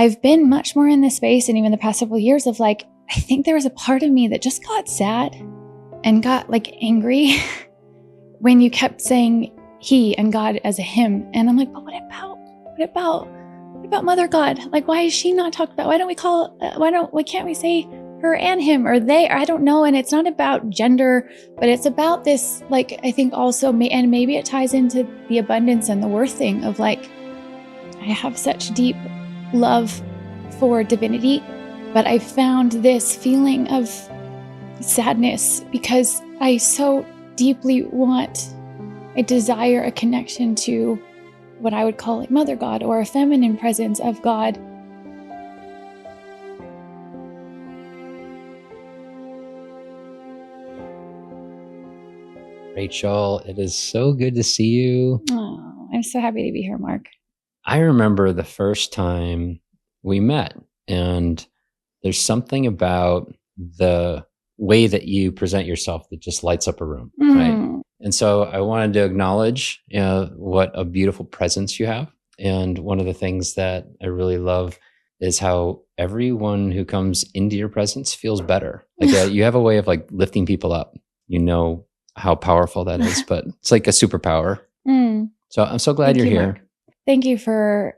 I've been much more in this space, and even the past several years of like, I think there was a part of me that just got sad and got like angry when you kept saying he and God as a him. And I'm like, but what about Mother God? Like, why is she not talked about? Why can't we say her and him or they, or I don't know. And it's not about gender, but it's about this, like, I think also, and maybe it ties into the abundance and the worth thing of like, I have such deep love for divinity, but I found this feeling of sadness because I so deeply I desire a connection to what I would call like Mother God or a feminine presence of God. Rachel, it is so good to see you. Oh, I'm so happy to be here, Mark. I remember the first time we met, and there's something about the way that you present yourself that just lights up a room, right? And so I wanted to acknowledge what a beautiful presence you have. And one of the things that I really love is how everyone who comes into your presence feels better. Like you have a way of like lifting people up. You know how powerful that is, but it's like a superpower. So I'm so glad you're here. Mark. Thank you for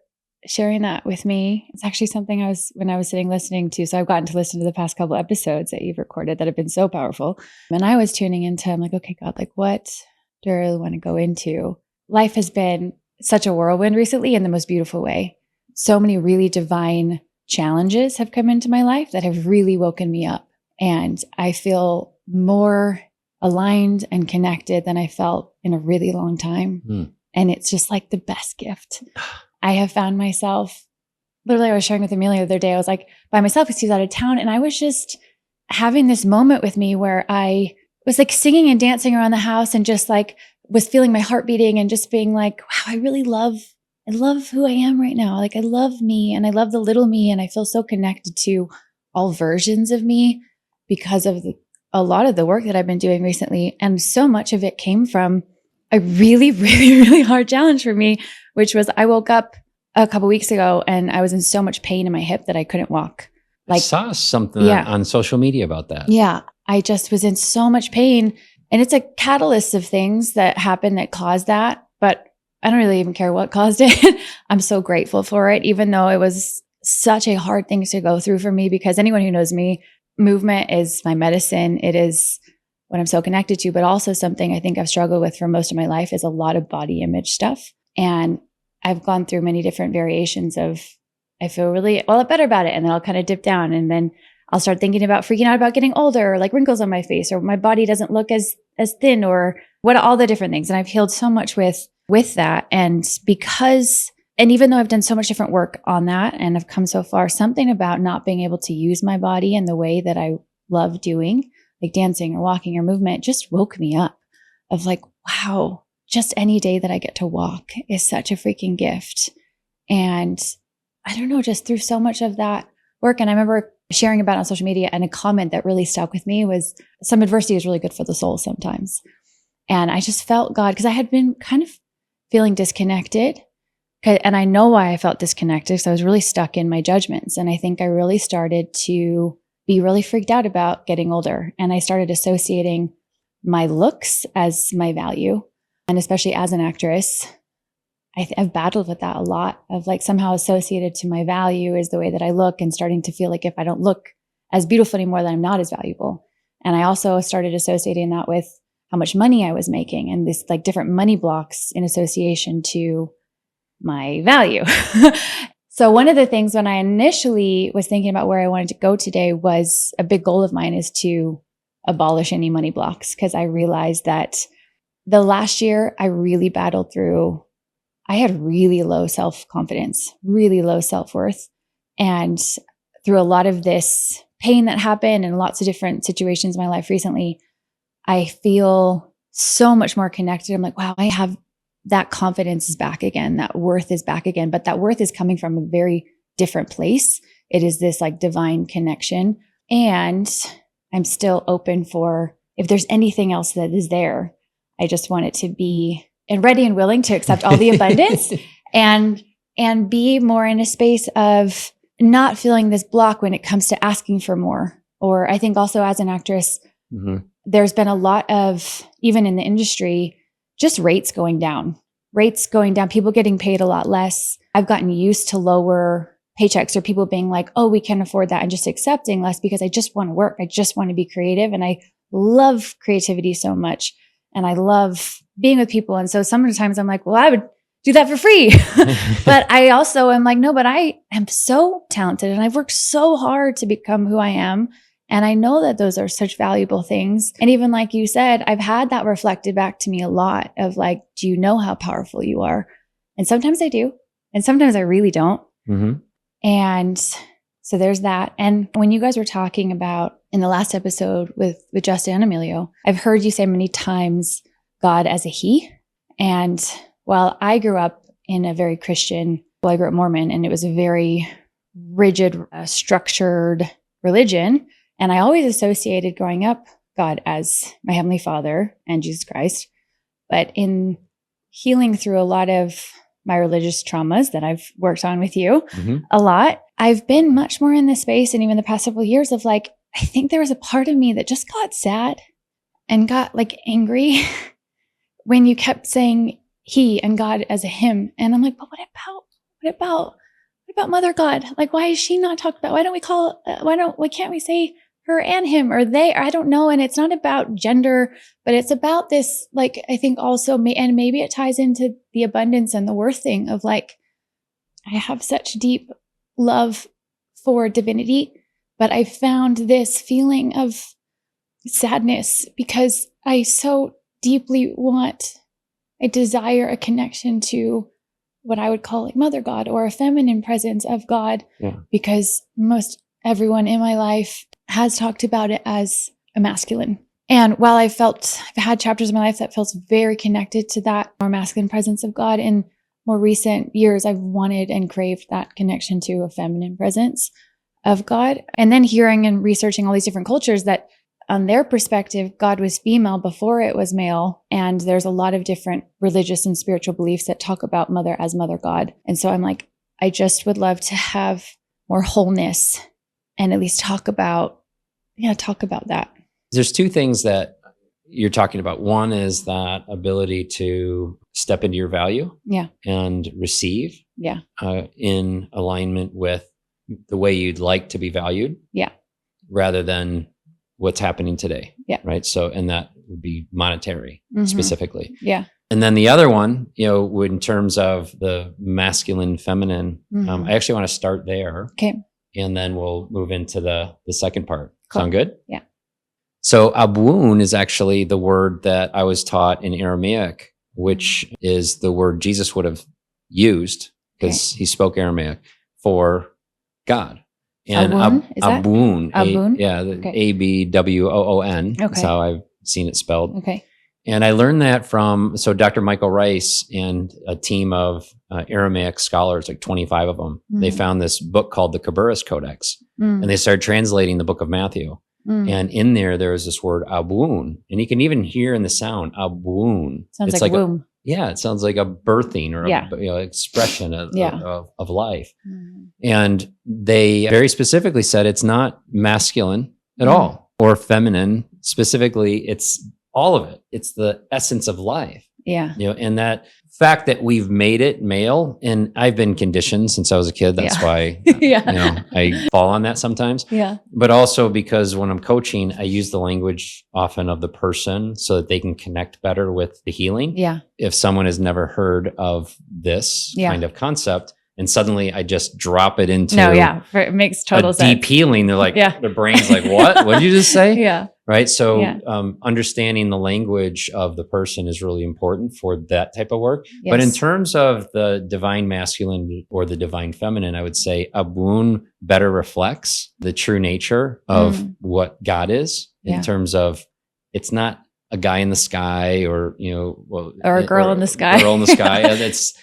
sharing that with me. It's actually something when I was sitting listening to, so I've gotten to listen to the past couple episodes that you've recorded that have been so powerful. And I was tuning into, I'm like, okay, God, like what do I really want to go into? Life has been such a whirlwind recently in the most beautiful way. So many really divine challenges have come into my life that have really woken me up. And I feel more aligned and connected than I felt in a really long time. And it's just like the best gift. I have found myself, literally I was sharing with Amelia the other day, I was like by myself because he was out of town, and I was just having this moment with me where I was like singing and dancing around the house and just like was feeling my heart beating and just being like, wow, I love who I am right now. Like I love me and I love the little me, and I feel so connected to all versions of me because of a lot of the work that I've been doing recently. And so much of it came from a really, really, really hard challenge for me, which was I woke up a couple weeks ago and I was in so much pain in my hip that I couldn't walk. Like, I saw something on social media about that. Yeah. I just was in so much pain, and it's a catalyst of things that happened that caused that, but I don't really even care what caused it. I'm so grateful for it, even though it was such a hard thing to go through for me, because anyone who knows me, movement is my medicine. It is what I'm so connected to, but also something I think I've struggled with for most of my life is a lot of body image stuff. And I've gone through many different variations of, I feel really better about it. And then I'll kind of dip down, and then I'll start thinking about freaking out about getting older, or like wrinkles on my face, or my body doesn't look as thin, or what, all the different things. And I've healed so much with that. And even though I've done so much different work on that and I've come so far, something about not being able to use my body in the way that I love doing, like dancing or walking or movement, just woke me up of like, wow, just any day that I get to walk is such a freaking gift. And I don't know, just through so much of that work. And I remember sharing about it on social media, and a comment that really stuck with me was, some adversity is really good for the soul sometimes. And I just felt God, because I had been kind of feeling disconnected. And I know why I felt disconnected, because I was really stuck in my judgments. And I think I really started to be really freaked out about getting older. And I started associating my looks as my value. And especially as an actress, I've battled with that a lot, of like somehow associated to my value is the way that I look, and starting to feel like if I don't look as beautiful anymore, then I'm not as valuable. And I also started associating that with how much money I was making, and this like different money blocks in association to my value. So one of the things when I initially was thinking about where I wanted to go today was a big goal of mine is to abolish any money blocks, because I realized that the last year I really battled through. I had really low self-confidence, really low self-worth. And through a lot of this pain that happened and lots of different situations in my life recently, I feel so much more connected. I'm like, wow, I have that confidence is back again. That worth is back again. But that worth is coming from a very different place. It is this like divine connection. And I'm still open for if there's anything else that is there. I just want it to be and ready and willing to accept all the abundance and be more in a space of not feeling this block when it comes to asking for more. Or I think also as an actress, there's been a lot of, even in the industry, just rates going down, people getting paid a lot less. I've gotten used to lower paychecks or people being like, oh, we can't afford that, and just accepting less because I just want to work. I just want to be creative. And I love creativity so much. And I love being with people. And so sometimes I'm like, well, I would do that for free. But I also am like, no, but I am so talented and I've worked so hard to become who I am. And I know that those are such valuable things. And even like you said, I've had that reflected back to me a lot of like, do you know how powerful you are? And sometimes I do. And sometimes I really don't. And so there's that. And when you guys were talking about in the last episode with Justin and Emilio, I've heard you say many times God as a he. And while I grew up in a very Christian, I grew up Mormon, and it was a very rigid, structured religion. And I always associated growing up God as my Heavenly Father and Jesus Christ. But in healing through a lot of my religious traumas that I've worked on with you a lot, I've been much more in this space. And even the past several years of like, I think there was a part of me that just got sad and got like angry when you kept saying he and God as a him. And I'm like, but what about Mother God? Like, why is she not talked about? Why can't we say her and him or they? Or I don't know. And it's not about gender, but it's about this, like, I think also, and maybe it ties into the abundance and the worth thing of like, I have such deep love for divinity, but I found this feeling of sadness because I so deeply I desire a connection to what I would call like Mother God or a feminine presence of God, because most everyone in my life has talked about it as a masculine. And while I've had chapters of my life that feels very connected to that more masculine presence of God, in more recent years, I've wanted and craved that connection to a feminine presence of God. And then hearing and researching all these different cultures that on their perspective, God was female before it was male. And there's a lot of different religious and spiritual beliefs that talk about mother as Mother God. And so I'm like, I just would love to have more wholeness and at least talk about that. There's two things that you're talking about. One is that ability to step into your value and receive in alignment with the way you'd like to be valued rather than what's happening today. Right. So, and that would be monetary specifically. And then the other one, in terms of the masculine, feminine, I actually want to start there. Okay. And then we'll move into the second part. Cool. Sound good? Yeah. So abun is actually the word that I was taught in Aramaic, which is the word Jesus would have used because he spoke Aramaic for God. And abun, ABWOON. That's how I've seen it spelled. Okay. And I learned that from Dr. Michael Rice and a team of Aramaic scholars, like 25 of them. They found this book called the Khabaris Codex, and they started translating the book of Matthew. And in there was this word abun, and you can even hear in the sound abun. Sounds like womb. It sounds like a birthing or a, expression of life. And they very specifically said it's not masculine at all or feminine. Specifically, it's all of it. It's the essence of life. And that fact that we've made it male, and I've been conditioned since I was a kid. That's why I fall on that sometimes. But also because when I'm coaching, I use the language often of the person so that they can connect better with the healing. If someone has never heard of this kind of concept, and suddenly I just drop it into it makes total sense. Deep healing. They're like, their brain's like, what? What did you just say? Right. So understanding the language of the person is really important for that type of work. But in terms of the divine masculine or the divine feminine, I would say Abun better reflects the true nature of what God is in terms of it's not a guy in the sky or a girl in the sky.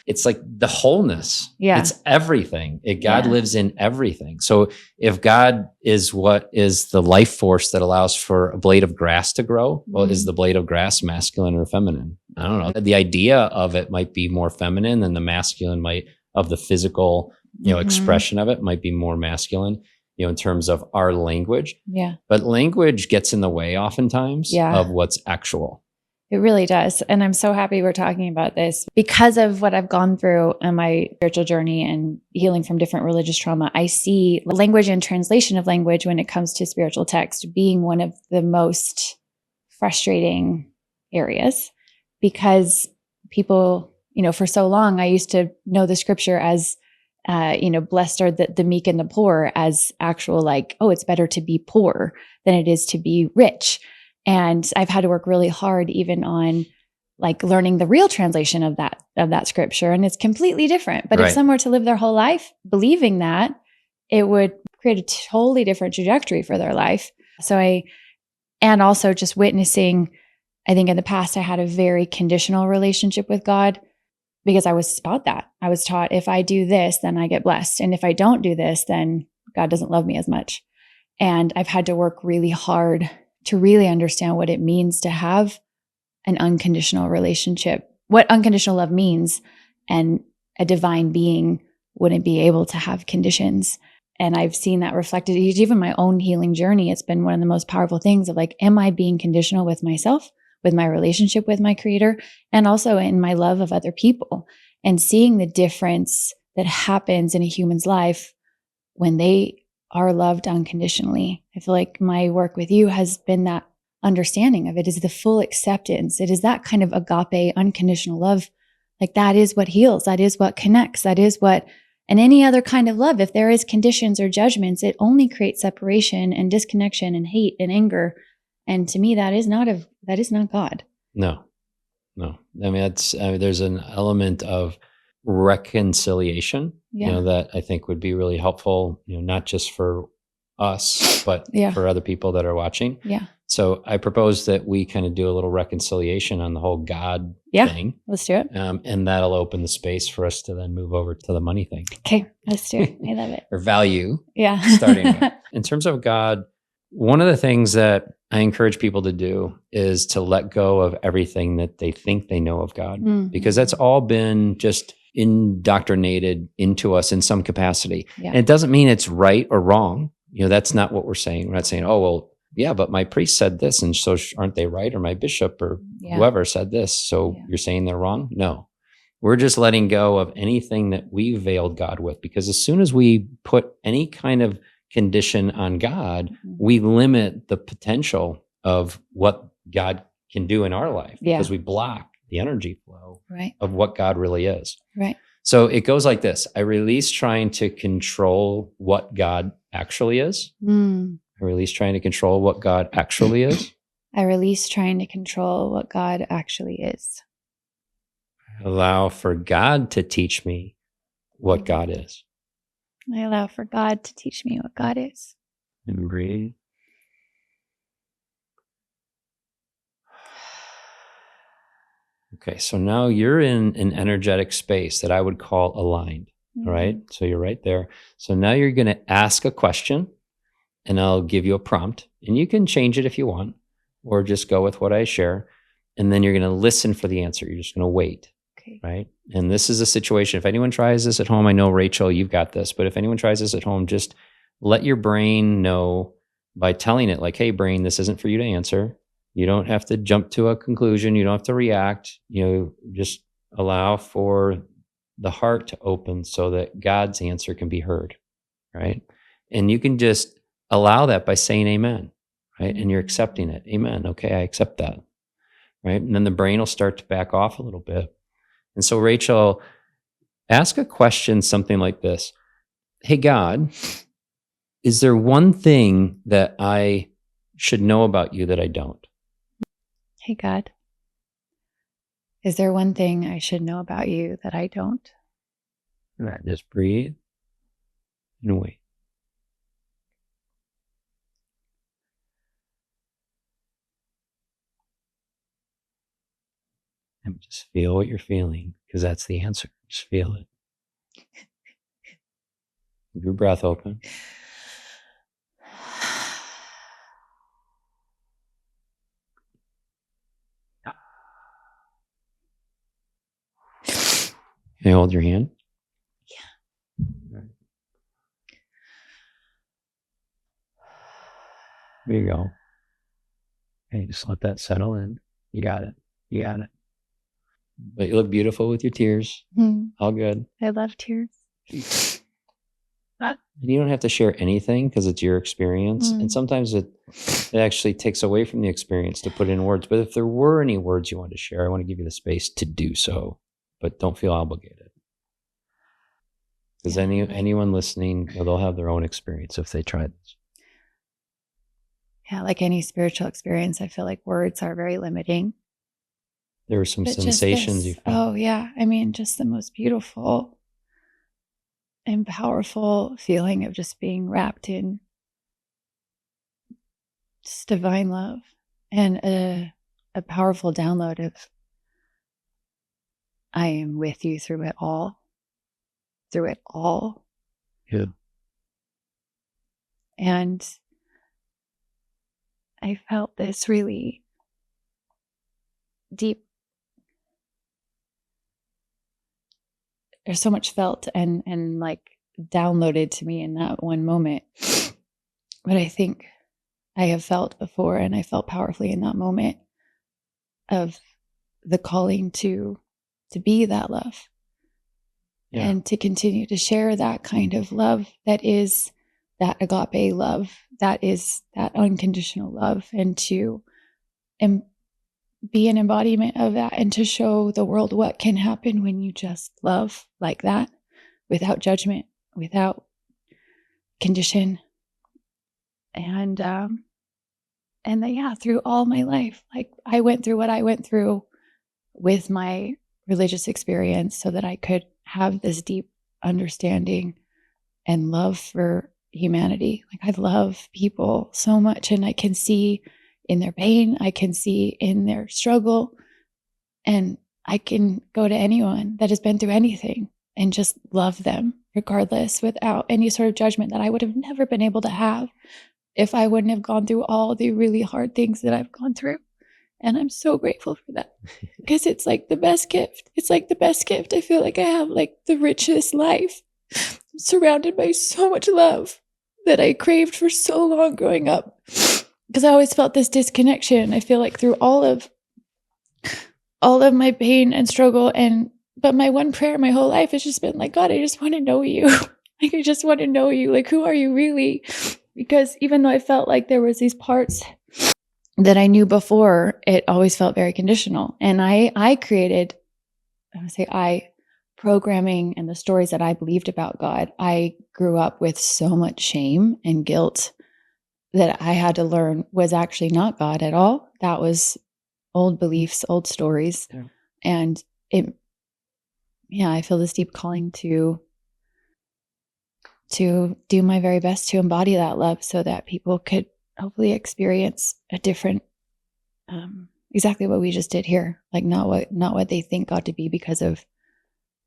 It's like the wholeness. It's everything. God lives in everything. So if God is what is the life force that allows for a blade of grass to grow, well, is the blade of grass masculine or feminine? I don't know. The idea of it might be more feminine than the masculine of the physical expression of it might be more masculine, in terms of our language. Yeah. But language gets in the way oftentimes of what's actual. It really does. And I'm so happy we're talking about this because of what I've gone through in my spiritual journey and healing from different religious trauma. I see language and translation of language when it comes to spiritual text being one of the most frustrating areas, because people, for so long, I used to know the scripture as, blessed are the meek and the poor, as actual like, oh, it's better to be poor than it is to be rich. And I've had to work really hard even on like learning the real translation of that scripture. And it's completely different. But if someone were to live their whole life believing that, it would create a totally different trajectory for their life. And also just witnessing, I think in the past, I had a very conditional relationship with God because I was taught that. I was taught if I do this, then I get blessed. And if I don't do this, then God doesn't love me as much. And I've had to work really hard to really understand what it means to have an unconditional relationship, what unconditional love means. And a divine being wouldn't be able to have conditions. And I've seen that reflected even my own healing journey. It's been one of the most powerful things of like, am I being conditional with myself, with my relationship with my creator, and also in my love of other people, and seeing the difference that happens in a human's life when they are loved unconditionally. I feel like my work with you has been that understanding of it, is the full acceptance. It is that kind of agape, unconditional love. Like that is what heals. That is what connects. That is what, and any other kind of love, if there is conditions or judgments, it only creates separation and disconnection and hate and anger. And to me, that is not God. No. I mean, there's an element of reconciliation, that I think would be really helpful, not just for us, but for other people that are watching. Yeah. So I propose that we kind of do a little reconciliation on the whole God thing. Let's do it. And that'll open the space for us to then move over to the money thing. Okay, let's do it. I love it. Or value. Yeah. Starting with. In terms of God, one of the things that I encourage people to do is to let go of everything that they think they know of God, because that's all been just indoctrinated into us in some capacity. Yeah. And it doesn't mean it's right or wrong. That's not what we're saying. We're not saying, oh, well, yeah, but my priest said this, and so aren't they right? Or my bishop or whoever said this, so you're saying they're wrong? No. We're just letting go of anything that we veiled God with, because as soon as we put any kind of condition on God, we limit the potential of what God can do in our life, because we block the energy flow of what God really is. Right. So it goes like this. I release trying to control what God actually is. I release trying to control what God actually is. I release trying to control what God actually is. I allow for God to teach me what God is. I allow for God to teach me what God is. And breathe. Okay, so now you're in an energetic space that I would call aligned. All right, so you're right there. So now you're going to ask a question, and I'll give you a prompt, and you can change it if you want, or just go with what I share. And then you're going to listen for the answer. You're just going to wait. Okay. Right. And this is a situation. If anyone tries this at home, I know, Rachel, you've got this, but if anyone tries this at home, just let your brain know by telling it like, hey, brain, this isn't for you to answer. You don't have to jump to a conclusion. You don't have to react. Just allow for the heart to open so that God's answer can be heard. Right. And you can just allow that by saying amen. Right. And you're accepting it. Amen. Okay. I accept that. Right. And then the brain will start to back off a little bit. And so, Rachel, ask a question, something like this. Hey, God, is there one thing that I should know about you that I don't? Hey, God, is there one thing I should know about you that I don't? And just breathe and wait. And just feel what you're feeling, because that's the answer. Just feel it. Keep your breath open. Can you hold your hand? Yeah. There you go. Hey, just let that settle in. You got it. You got it. But you look beautiful with your tears. All good. I love tears. And you don't have to share anything because it's your experience. And sometimes it actually takes away from the experience to put in words. But if there were any words you want to share, I want to give you the space to do so. But don't feel obligated. Because anyone listening, they'll have their own experience if they try this. Yeah, like any spiritual experience, I feel like words are very limiting. There were some But sensations you felt. Oh, yeah. I mean, just the most beautiful and powerful feeling of just being wrapped in just divine love and a powerful download of I am with you through it all. Through it all. Yeah. And I felt this really deep. There's so much felt and like downloaded to me in that one moment. But I think I have felt before, and I felt powerfully in that moment of the calling to be that love. Yeah. And to continue to share that kind of love that is that agape love, that is that unconditional love, and to be an embodiment of that, and to show the world what can happen when you just love like that, without judgment, without condition. And yeah, through all my life, like I went through what I went through with my religious experience so that I could have this deep understanding and love for humanity. Like I love people so much, and I can see in their pain, I can see in their struggle, and I can go to anyone that has been through anything and just love them regardless, without any sort of judgment that I would have never been able to have if I wouldn't have gone through all the really hard things that I've gone through. And I'm so grateful for that, because it's like the best gift. It's like the best gift. I feel like I have like the richest life. I'm surrounded by so much love that I craved for so long growing up, because I always felt this disconnection. I feel like through all of my pain and struggle, but my one prayer my whole life has just been like, God, I just want to know you. Like, I just want to know you. Like, who are you really? Because even though I felt like there was these parts that I knew before, it always felt very conditional. And I created, programming and the stories that I believed about God. I grew up with so much shame and guilt that I had to learn was actually not God at all. That was old beliefs, old stories. Yeah. And I feel this deep calling to do my very best to embody that love so that people could hopefully experience a different, exactly what we just did here. Like not what they think God to be because of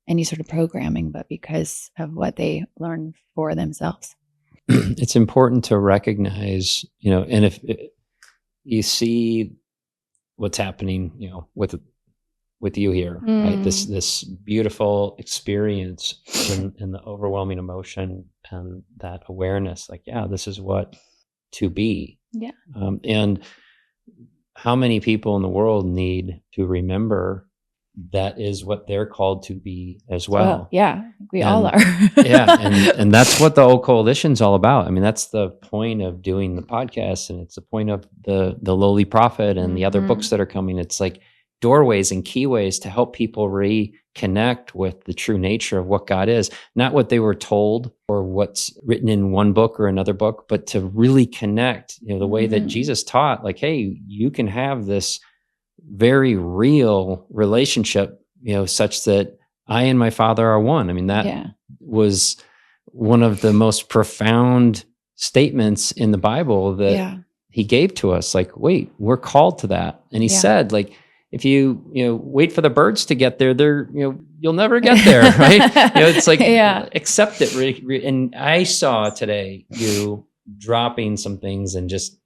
any sort of programming, but because of what they learn for themselves. It's important to recognize, and if you see what's happening, with you here, right? This beautiful experience and the overwhelming emotion and that awareness, like, yeah, this is what to be. Yeah. And how many people in the world need to remember that is what they're called to be as well. Yeah, we all are. Yeah. And that's what the Old Coalition's all about. I mean, that's the point of doing the podcast, and it's the point of the Lowly Prophet and the other books that are coming. It's like doorways and keyways to help people reconnect with the true nature of what God is, not what they were told or what's written in one book or another book, but to really connect, the way that Jesus taught, like, hey, you can have this very real relationship, such that I and my Father are one. I mean, that was one of the most profound statements in the Bible that he gave to us. Like, wait, we're called to that. And he said, like, if you wait for the birds to get there, you'll never get there, right? It's like, accept it. And I saw today you dropping some things and just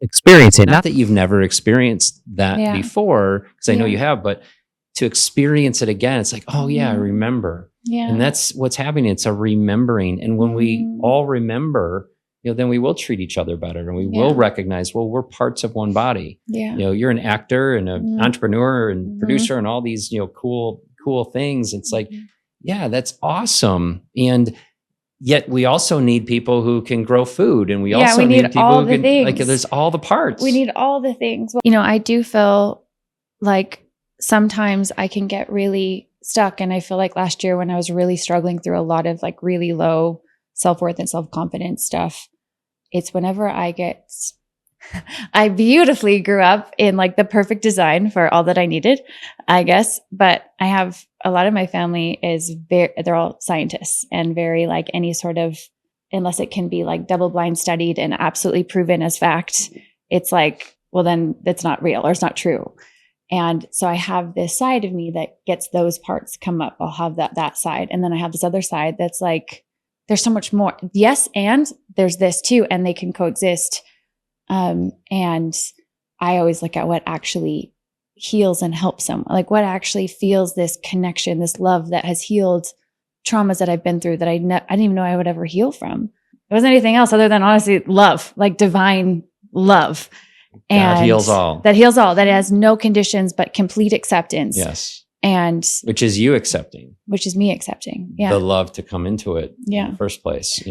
experience it. Not that you've never experienced that before, because I know you have, but to experience it again, it's like, oh yeah, I remember. Yeah. And that's what's happening. It's a remembering. And when we all remember, then we will treat each other better, and we will recognize, well, we're parts of one body. Yeah. You're an actor and an entrepreneur and producer and all these, cool things. It's like, yeah, that's awesome. And yet we also need people who can grow food, and we also need people all who the can, like, things. there's all the parts. We need all the things. I do feel like sometimes I can get really stuck. And I feel like last year when I was really struggling through a lot of like really low self-worth and self-confidence stuff, it's whenever I beautifully grew up in like the perfect design for all that I needed, I guess. But I have a lot of my family they're all scientists and very like any sort of, unless it can be like double blind studied and absolutely proven as fact, it's like, well, then that's not real or it's not true. And so I have this side of me that gets those parts come up. I'll have that side. And then I have this other side that's like, there's so much more. Yes. And there's this too, and they can coexist. And I always look at what actually heals and helps someone, like what actually feels this connection, this love that has healed traumas that I've been through that I didn't even know I would ever heal from. It wasn't anything else other than honestly love, like divine love. And God heals all. That heals all. That has no conditions, but complete acceptance. Yes. And which is you accepting. Which is me accepting. Yeah. The love to come into it in the first place.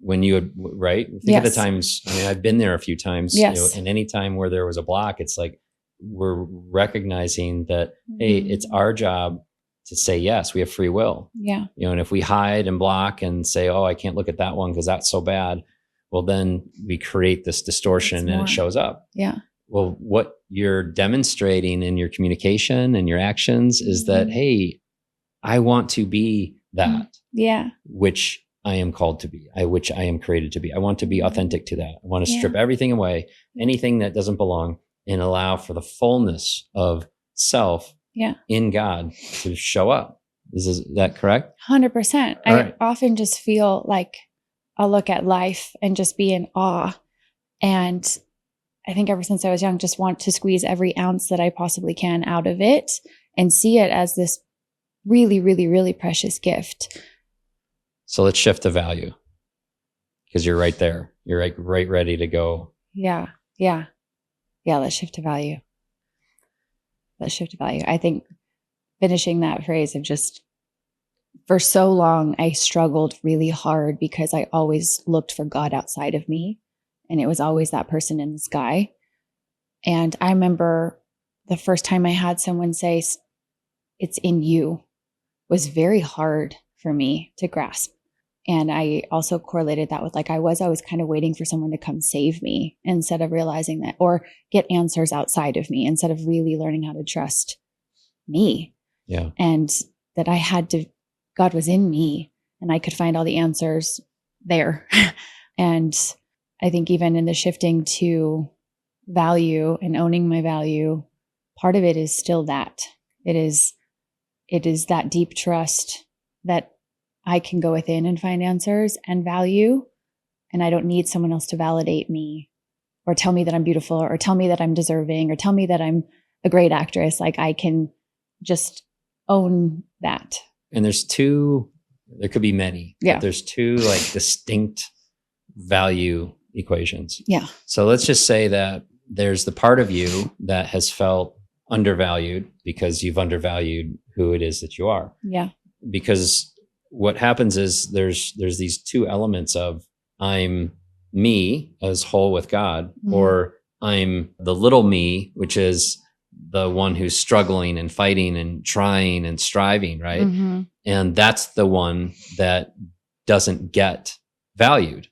When you would, right? Think of the times, I've been there a few times, and any time where there was a block, it's like, we're recognizing that, hey, it's our job to say yes. We have free will. Yeah. And if we hide and block and say, oh, I can't look at that one because that's so bad, well, then we create this distortion and it shows up. Yeah. Well, what you're demonstrating in your communication and your actions is that, hey, I want to be that. Yeah. Which I am called to be, which I am created to be. I want to be authentic to that. I want to strip everything away, anything that doesn't belong, and allow for the fullness of self in God to show up. Is that correct? 100%. I often just feel like I'll look at life and just be in awe. And I think ever since I was young, just want to squeeze every ounce that I possibly can out of it and see it as this really, really, really precious gift. So let's shift to value, because you're right there. You're like right ready to go. Yeah. Yeah. Yeah. Let's shift to value. Let's shift to value. I think finishing that phrase of just, for so long, I struggled really hard because I always looked for God outside of me. And it was always that person in the sky. And I remember the first time I had someone say, it's in you, was very hard for me to grasp. And I also correlated that with like, I was always kind of waiting for someone to come save me instead of realizing that, or get answers outside of me instead of really learning how to trust me. Yeah. And that God was in me and I could find all the answers there. And I think even in the shifting to value and owning my value, part of it is still that. It is that deep trust that I can go within and find answers and value. And I don't need someone else to validate me or tell me that I'm beautiful or tell me that I'm deserving or tell me that I'm a great actress. Like I can just own that. And there could be many. Yeah. But there's two like distinct value equations. Yeah. So let's just say that there's the part of you that has felt undervalued because you've undervalued who it is that you are. Yeah. Because what happens is there's these two elements of I'm me as whole with God, or I'm the little me, which is the one who's struggling and fighting and trying and striving, right? Mm-hmm. And that's the one that doesn't get valued,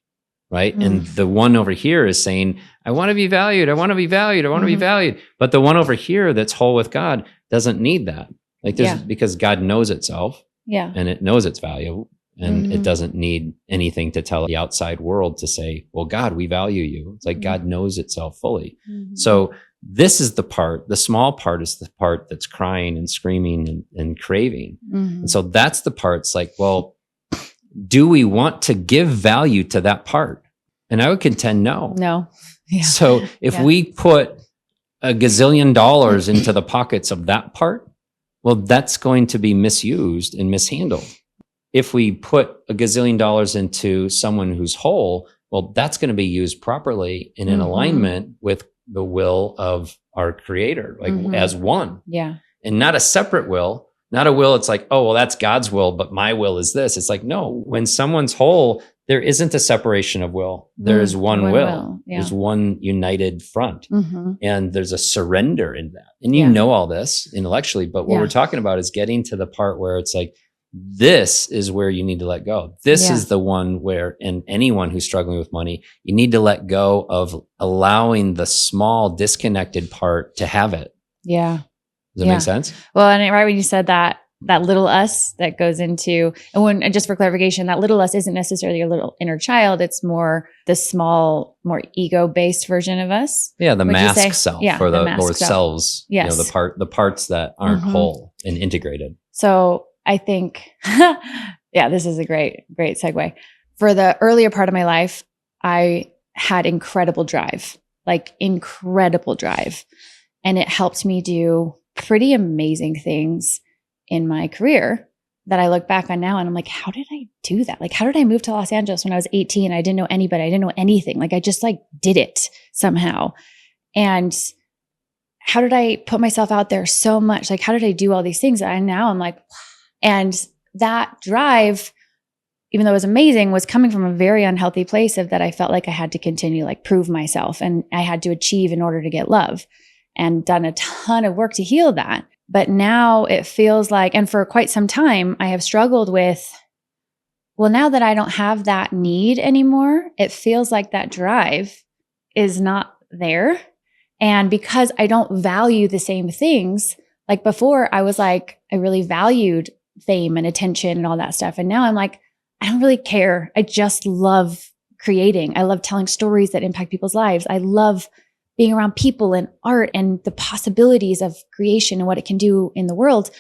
right? And the one over here is saying, I want to be valued. I want to be valued. I want to be valued. But the one over here that's whole with God doesn't need that. Like because God knows itself. Yeah. And it knows its value, and it doesn't need anything to tell the outside world to say, well, God, we value you. It's like God knows itself fully. So this is the small part is the part that's crying and screaming and craving. And so that's the part's like, well, do we want to give value to that part? And I would contend no. No. Yeah. So if we put $1 gazillion into the pockets of that part, well, that's going to be misused and mishandled. If we put $1 gazillion into someone who's whole, Well, that's going to be used properly and in Mhm. alignment with the will of our creator, like Mhm. as one, Yeah. and not a separate will, not a will. It's like, oh, well, that's God's will, but my will is this. It's like, no, when someone's whole, there isn't a separation of will. There is one will. Yeah. There's one united front. Mm-hmm. And there's a surrender in that. And you Yeah. know all this intellectually, but what Yeah. we're talking about is getting to the part where it's like, this is where you need to let go. This Yeah. is the one where, and anyone who's struggling with money, you need to let go of allowing the small disconnected part to have it. Yeah. Does that Yeah. make sense? Well, and right when you said that little us that goes into, and just for clarification, that little us isn't necessarily your little inner child. It's more the small, more ego-based version of us. Yeah, the Would you say? mask self, Yeah, or the the mask or self. selves. Yes. You know, the parts that aren't Mhm. whole and integrated. So I think, yeah, this is a great segue. For the earlier part of my life, I had incredible drive. And it helped me do pretty amazing things in my career that I look back on now and I'm like, how did I do that? Like, how did I move to Los Angeles when I was 18? I didn't know anybody. I didn't know anything. Like, I just did it somehow. And how did I put myself out there so much? Like, how did I do all these things? And now I'm like, wow. And that drive, even though it was amazing, was coming from a very unhealthy place of that I felt like I had to continue, prove myself, and I had to achieve in order to get love, and done a ton of work to heal that. But now it feels like, and for quite some time, I have struggled with, well, now that I don't have that need anymore, it feels like that drive is not there. And because I don't value the same things, like before, I was like, I really valued fame and attention and all that stuff. And now I'm like, I don't really care. I just love creating. I love telling stories that impact people's lives. I love being around people and art and the possibilities of creation and what it can do in the world.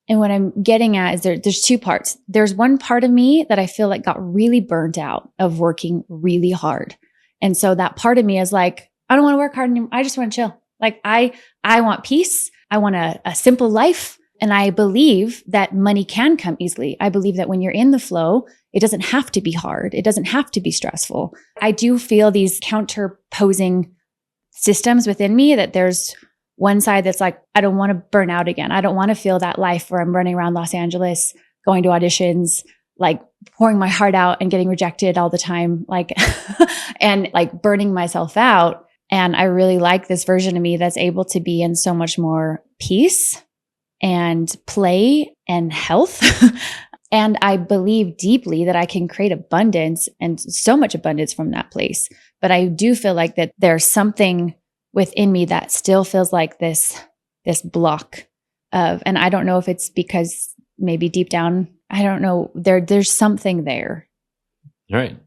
And what I'm getting at is there's two parts. There's one part of me that I feel like got really burnt out of working really hard. And so that part of me is like, I don't want to work hard anymore. I just want to chill. Like I want peace. I want a simple life. And I believe that money can come easily. I believe that when you're in the flow, it doesn't have to be hard. It doesn't have to be stressful. I do feel these counterposing systems within me, that there's one side that's like, I don't want to burn out again. I don't want to feel that life where I'm running around Los Angeles, going to auditions, pouring my heart out and getting rejected all the time, and burning myself out. And I really like this version of me that's able to be in so much more peace and play and health. And I believe deeply that I can create abundance, and so much abundance from that place. But I do feel like that there's something within me that still feels like this block of, and I don't know if it's because maybe deep down, I don't know, there's something there. All right.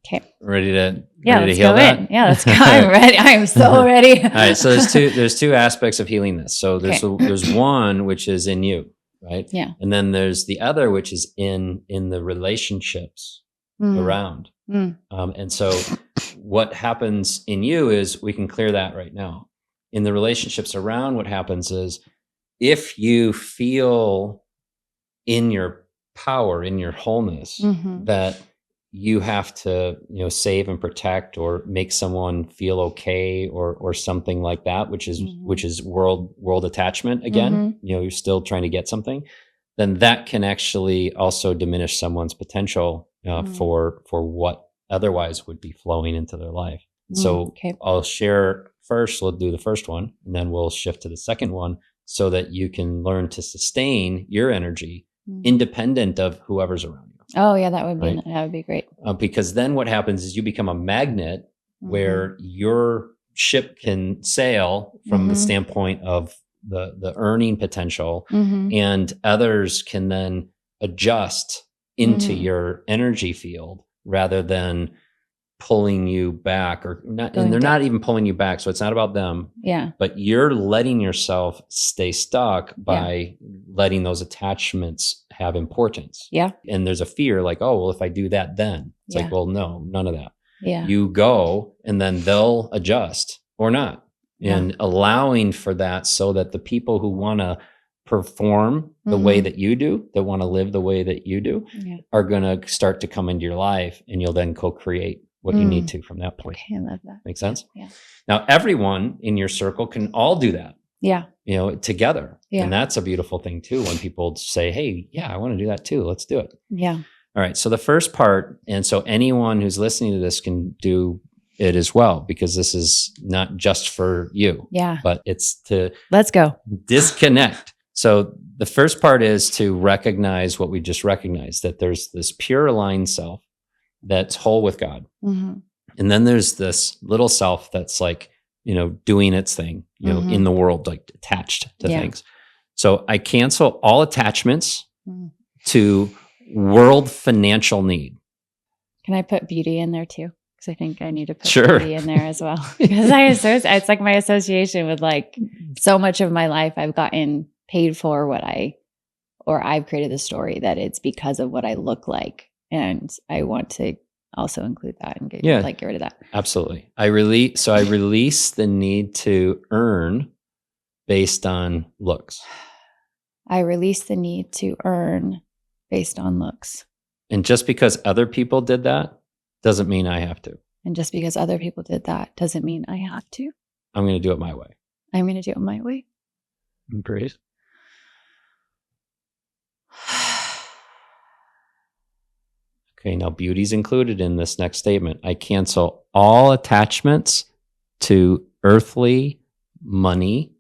Okay. Ready to let's heal go that? in. Yeah, let's go. I'm ready. I am so ready. All right. So there's two aspects of healing this. So there's one which is in you, right? Yeah. And then there's the other which is in the relationships around. And so what happens in you is, we can clear that right now. In the relationships around, what happens is, if you feel in your power, in your wholeness, that you have to, save and protect or make someone feel okay or something like that, which is world attachment again, you're still trying to get something, then that can actually also diminish someone's potential for what otherwise would be flowing into their life. So I'll share first, we'll do the first one, and then we'll shift to the second one, so that you can learn to sustain your energy independent of whoever's around you. Oh yeah, that would be Right? that would be great. Because then what happens is you become a magnet where your ship can sail from the standpoint of the earning potential, and others can then adjust into your energy field rather than pulling you back, or not. And they're not even pulling you back. So it's not about them. Yeah. But you're letting yourself stay stuck by letting those attachments have importance. Yeah. And there's a fear like, oh, well, if I do that, then it's like, well, no, none of that. Yeah. You go, and then they'll adjust or not. And allowing for that, so that the people who want to perform the way that you do, that want to live the way that you do, are going to start to come into your life, and you'll then co-create what you need to from that point. Okay, I love that. Make sense? Yeah. Now, everyone in your circle can all do that, Yeah. together. Yeah. And that's a beautiful thing too, when people say, hey, yeah, I want to do that too. Let's do it. Yeah. All right. So the first part, and so anyone who's listening to this can do it as well, because this is not just for you. Yeah. But it's to Let's go. disconnect. So the first part is to recognize what we just recognized, that there's this pure aligned self that's whole with God. Mm-hmm. And then there's this little self that's like, doing its thing, in the world, like attached to things. So I cancel all attachments to world financial need. Can I put beauty in there too? Because I think I need to put Sure. beauty in there as well. Because it's like my association with like so much of my life I've gotten paid for I've created the story that it's because of what I look like. And I want to also include that and get rid of that. Absolutely. I release the need to earn based on looks. I release the need to earn based on looks. And just because other people did that doesn't mean I have to. And just because other people did that doesn't mean I have to. I'm going to do it my way. I'm going to do it my way. Breathe. Okay, now beauty's included in this next statement. I cancel all attachments to earthly money.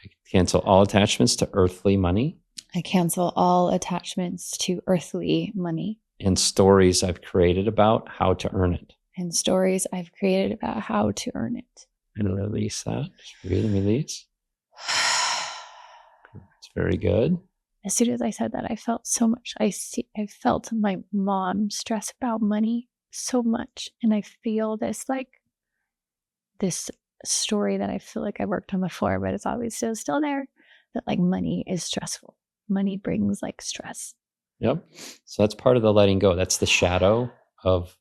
I cancel all attachments to earthly money. I cancel all attachments to earthly money. And stories I've created about how to earn it. And stories I've created about how to earn it. And release that. Just breathe and release. It's very good. As soon as I said that, I felt so much. I felt my mom stress about money so much. And I feel this story that I feel like I worked on before, but it's always still there, that like money is stressful. Money brings like stress. Yep. So that's part of the letting go. That's the shadow of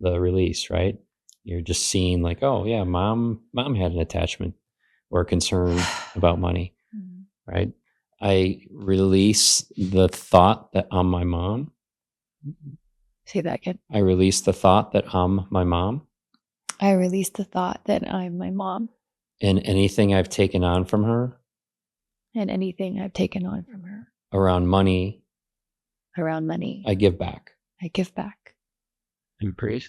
the release, right? You're just seeing like, oh yeah, mom had an attachment or a concern about money, right? I release the thought that I'm my mom. Say that again. I release the thought that I'm my mom. I release the thought that I'm my mom. And anything I've taken on from her. And anything I've taken on from her. Around money. I give back. I give back. And breathe.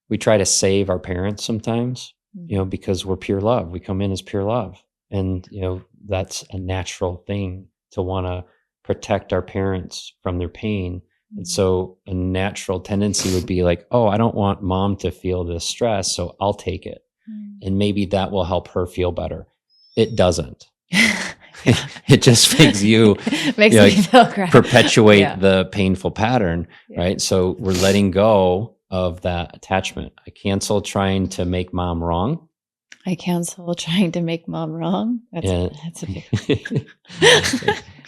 We try to save our parents sometimes, because we're pure love. We come in as pure love. And, that's a natural thing to want to protect our parents from their pain. And so a natural tendency would be like, oh, I don't want mom to feel this stress, so I'll take it. And maybe that will help her feel better. It doesn't. It just makes you makes me feel crap. Perpetuate the painful pattern, right? So we're letting go of that attachment. I cancel trying to make mom wrong. I cancel trying to make mom wrong. That's a big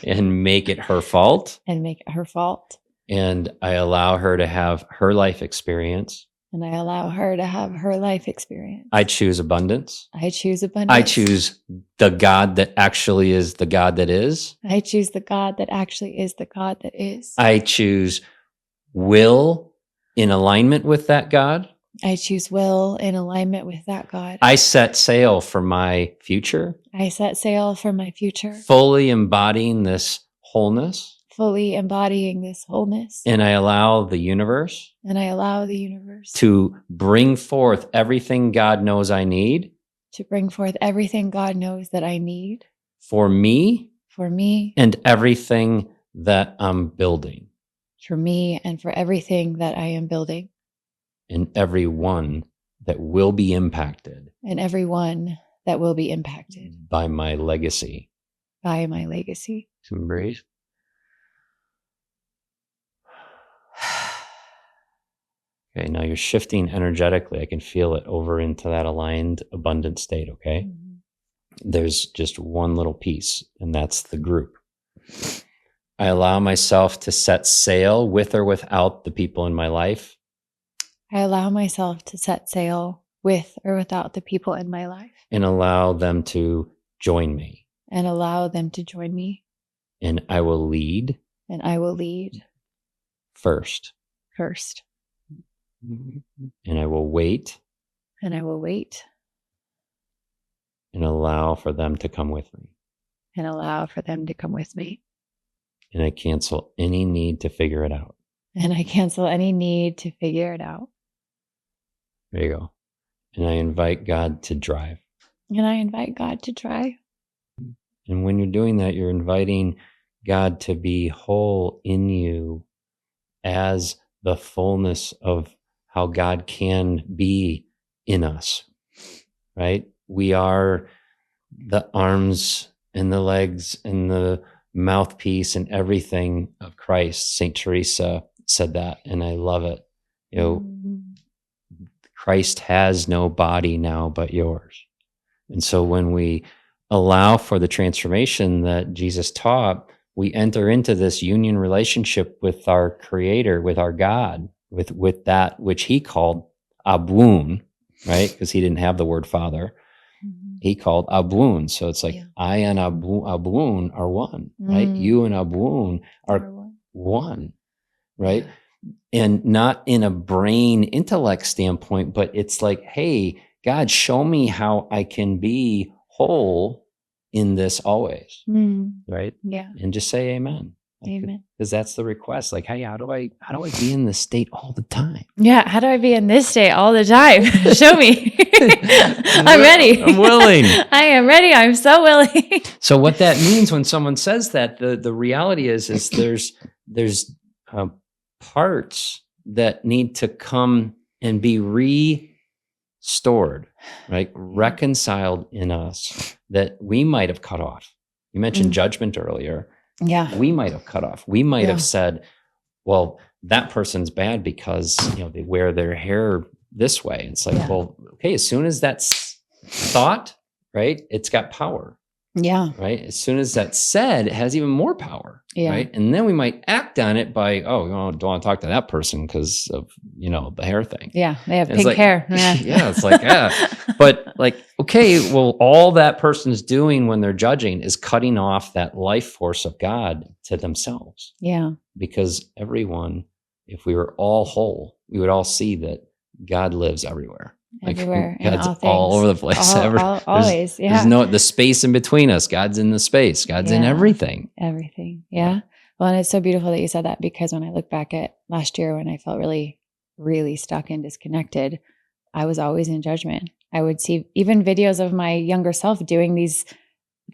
and make it her fault. And make it her fault. And I allow her to have her life experience. And I allow her to have her life experience. I choose abundance. I choose abundance. I choose the God that actually is the God that is. I choose the God that actually is the God that is. I choose will in alignment with that God. I choose will in alignment with that God. I set sail for my future. I set sail for my future. Fully embodying this wholeness. Fully embodying this wholeness. And I allow the universe. And I allow the universe. To bring forth everything God knows I need. To bring forth everything God knows that I need. For me. For me. And everything that I'm building. For me and for everything that I am building. And everyone that will be impacted. And everyone that will be impacted. By my legacy. By my legacy. Some breathe. Okay, now you're shifting energetically. I can feel it over into that aligned, abundant state, okay? There's just one little piece, and that's the group. I allow myself to set sail with or without the people in my life. I allow myself to set sail with or without the people in my life. And allow them to join me. And allow them to join me. and I will lead and I will lead first, first, and I will wait and I will wait and allow for them to come with me. and allow for them to come with me. And I cancel any need to figure it out. And I cancel any need to figure it out. There you go. And I invite God to drive. And I invite God to drive. And when you're doing that, you're inviting God to be whole in you as the fullness of how God can be in us, right? We are the arms and the legs and the mouthpiece and everything of Christ. St. Teresa said that, and I love it. You know, Christ has no body now but yours. And so when we allow for the transformation that Jesus taught, we enter into this union relationship with our Creator, with our God, with that which he called Abun, right? Because he didn't have the word Father. He called Abun. So it's like, I and Abun are one, right? You and Abun are one, right? And not in a brain intellect standpoint, but it's like, hey, God, show me how I can be whole in this always, right? Yeah. And just say amen. Amen. Because that's the request. Like, hey, how do I be in this state all the time? Yeah. How do I be in this state all the time? Show me. I'm ready. I'm willing. I am ready. I'm so willing. So what that means when someone says that, the reality is there's parts that need to come and be restored, right? Reconciled in us that we might have cut off. You mentioned judgment earlier. Yeah. We might have cut off. We might have said, well, that person's bad because, they wear their hair this way. It's like, well, okay, as soon as that's thought, right, it's got power. Yeah. Right. As soon as that's said, it has even more power. Yeah. Right. And then we might act on it by, don't want to talk to that person because of, the hair thing. Yeah. They have pink hair. Yeah. Yeah. It's like, But like, okay, well, all that person's doing when they're judging is cutting off that life force of God to themselves. Yeah. Because everyone, if we were all whole, we would all see that God lives everywhere. Everywhere. God's all over the place. Always. Yeah. There's the space in between us. God's in the space. God's in everything. Everything. Yeah. Well, and it's so beautiful that you said that, because when I look back at last year when I felt really, really stuck and disconnected, I was always in judgment. I would see even videos of my younger self doing these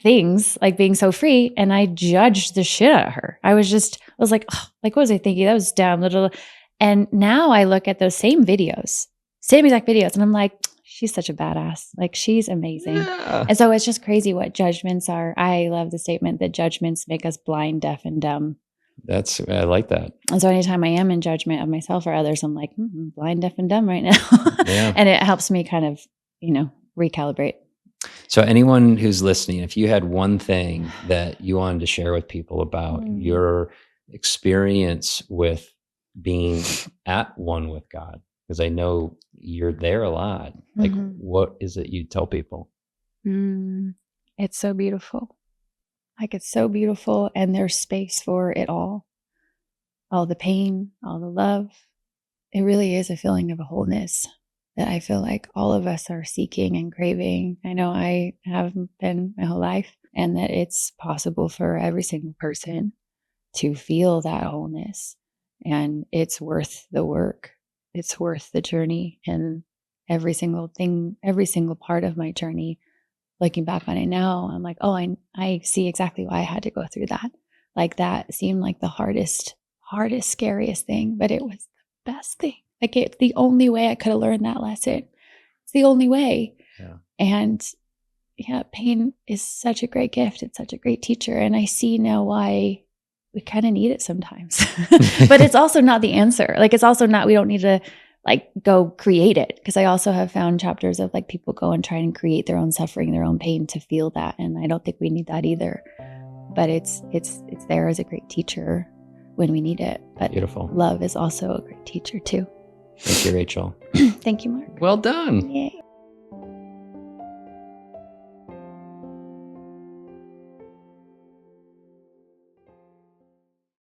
things, like being so free, and I judged the shit out of her. I was like, oh, like, what was I thinking? That was dumb. Little. And now I look at those same exact videos, and I'm like, she's such a badass. Like, she's amazing. Yeah. And so it's just crazy what judgments are. I love the statement that judgments make us blind, deaf, and dumb. I like that. And so anytime I am in judgment of myself or others, I'm like, blind, deaf, and dumb right now. Yeah. And it helps me kind of, recalibrate. So anyone who's listening, if you had one thing that you wanted to share with people about your experience with being at one with God, because I know you're there a lot. Like, what is it you tell people? It's so beautiful. Like, it's so beautiful, and there's space for it all the pain, all the love. It really is a feeling of a wholeness that I feel like all of us are seeking and craving. I know I have been my whole life, and that it's possible for every single person to feel that wholeness, and it's worth the work. It's worth the journey, and every single thing, every single part of my journey, looking back on it now, I'm like, oh, I see exactly why I had to go through that. Like, that seemed like the hardest, scariest thing, but it was the best thing. Like, it's the only way I could have learned that lesson. It's the only way. Yeah. And pain is such a great gift. It's such a great teacher. And I see now why we kind of need it sometimes, but it's also not the answer. Like, it's also not, we don't need to go create it. Because I also have found chapters of people go and try and create their own suffering, their own pain to feel that. And I don't think we need that either, but it's there as a great teacher when we need it. But beautiful. Love is also a great teacher too. Thank you, Rachel. Thank you, Mark. Well done. Yay.